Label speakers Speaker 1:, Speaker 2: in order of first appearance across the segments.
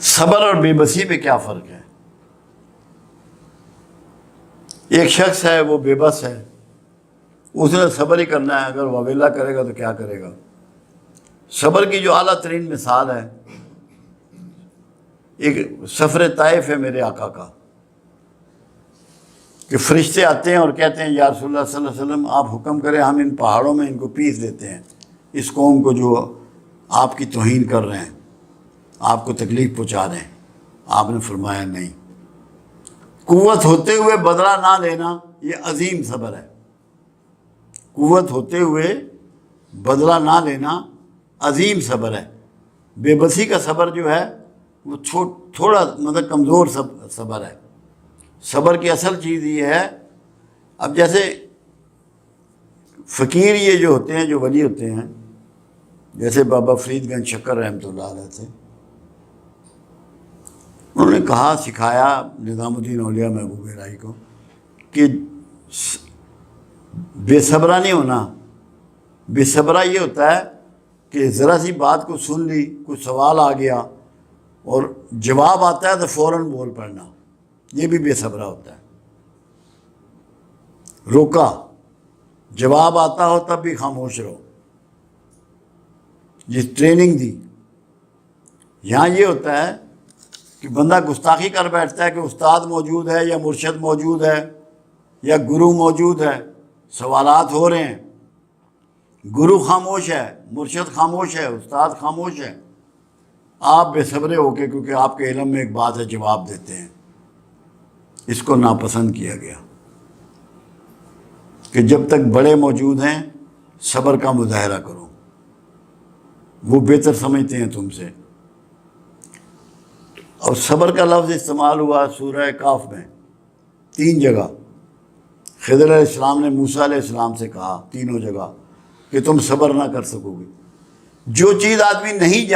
Speaker 1: صبر اور بے بسی میں کیا فرق ہے؟ ایک شخص ہے وہ بے بس ہے، اس نے صبر ہی کرنا ہے، اگر وہ ویلا کرے گا تو کیا کرے گا؟ صبر کی جو اعلیٰ ترین مثال ہے، ایک سفر طائف ہے میرے آقا کا، کہ فرشتے آتے ہیں اور کہتے ہیں یا رسول اللہ صلی اللہ علیہ وسلم آپ حکم کریں، ہم ان پہاڑوں میں ان کو پیس دیتے ہیں، اس قوم کو جو آپ کی توہین کر رہے ہیں، آپ کو تکلیف پہنچا رہے ہیں۔ آپ نے فرمایا نہیں، قوت ہوتے ہوئے بدلہ نہ لینا یہ عظیم صبر ہے۔ قوت ہوتے ہوئے بدلہ نہ لینا عظیم صبر ہے۔ بے بسی کا صبر جو ہے وہ تھوڑا مطلب کمزور صبر ہے۔ صبر کی اصل چیز یہ ہے، اب جیسے فقیر یہ جو ہوتے ہیں، جو ولی ہوتے ہیں، جیسے بابا فرید گنج شکر رحمۃ اللہ علیہ تھے، انہوں نے کہا سکھایا نظام الدین اولیاء محبوب الہی کو کہ بے صبرہ نہیں ہونا۔ بے صبرہ یہ ہوتا ہے کہ ذرا سی بات کو سن لی، کوئی سوال آ گیا اور جواب آتا ہے تو فوراً بول پڑنا، یہ بھی بے صبرہ ہوتا ہے۔ روکا، جواب آتا ہو تب بھی خاموش رہو، یہ ٹریننگ دی۔ یہاں یہ ہوتا ہے کہ بندہ گستاخی کر بیٹھتا ہے کہ استاد موجود ہے یا مرشد موجود ہے یا گرو موجود ہے، سوالات ہو رہے ہیں، گرو خاموش ہے، مرشد خاموش ہے، استاد خاموش ہے، آپ بے صبرے ہو کے، کیونکہ آپ کے علم میں ایک بات ہے، جواب دیتے ہیں۔ اس کو ناپسند کیا گیا کہ جب تک بڑے موجود ہیں صبر کا مظاہرہ کرو، وہ بہتر سمجھتے ہیں تم سے۔ اور صبر کا لفظ استعمال ہوا سورہ کاف میں 3 جگہ۔ خضر علیہ السلام نے موسیٰ علیہ السلام سے کہا تینوں جگہ کہ تم صبر نہ کر سکو گے۔ جو چیز آدمی نہیں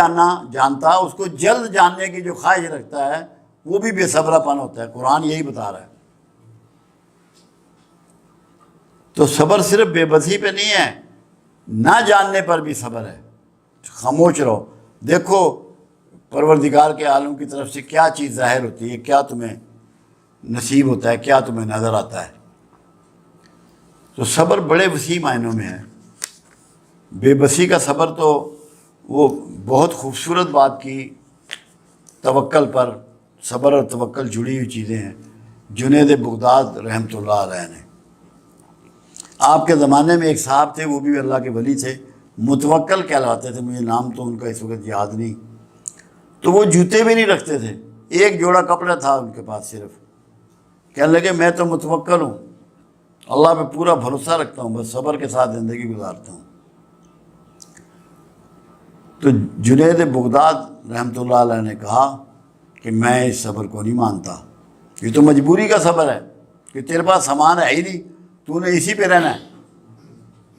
Speaker 1: جانتا، اس کو جلد جاننے کی جو خواہش رکھتا ہے، وہ بھی بے صبرہ پن ہوتا ہے۔ قرآن یہی بتا رہا ہے۔ تو صبر صرف بے بسی پہ نہیں ہے، نہ جاننے پر بھی صبر ہے۔ خاموش رہو، دیکھو پروردگار کے عالم کی طرف سے کیا چیز ظاہر ہوتی ہے، کیا تمہیں نصیب ہوتا ہے، کیا تمہیں نظر آتا ہے۔ تو صبر بڑے وسیع معنوں میں ہے۔ بے بسی کا صبر تو وہ بہت خوبصورت بات کی، توکل پر صبر اور توکل جڑی ہوئی چیزیں ہیں۔ جنید بغداد رحمۃ اللہ علیہ نے، آپ کے زمانے میں ایک صاحب تھے، وہ بھی اللہ کے ولی تھے، متوکل کہلاتے تھے، مجھے نام تو ان کا اس وقت یاد نہیں۔ تو وہ جوتے بھی نہیں رکھتے تھے، ایک جوڑا کپڑا تھا ان کے پاس صرف۔ کہنے لگے میں تو متوکل ہوں، اللہ پہ پورا بھروسہ رکھتا ہوں، بس صبر کے ساتھ زندگی گزارتا ہوں۔ تو جنید بغداد رحمۃ اللہ علیہ نے کہا کہ میں اس صبر کو نہیں مانتا، یہ تو مجبوری کا صبر ہے کہ تیرے پاس سامان ہے ہی نہیں، تو نے اسی پہ رہنا ہے۔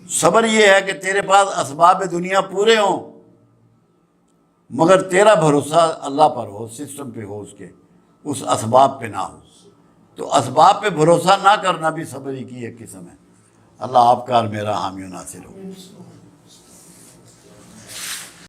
Speaker 1: صبر یہ ہے کہ تیرے پاس اسباب دنیا پورے ہوں مگر تیرا بھروسہ اللہ پر ہو، سسٹم پہ ہو، اس کے اس اسباب پہ نہ ہو۔ تو اسباب پہ بھروسہ نہ کرنا بھی صبر ہی کی ایک قسم ہے۔ اللہ آپ کا اور میرا حامی و ناصر ہو۔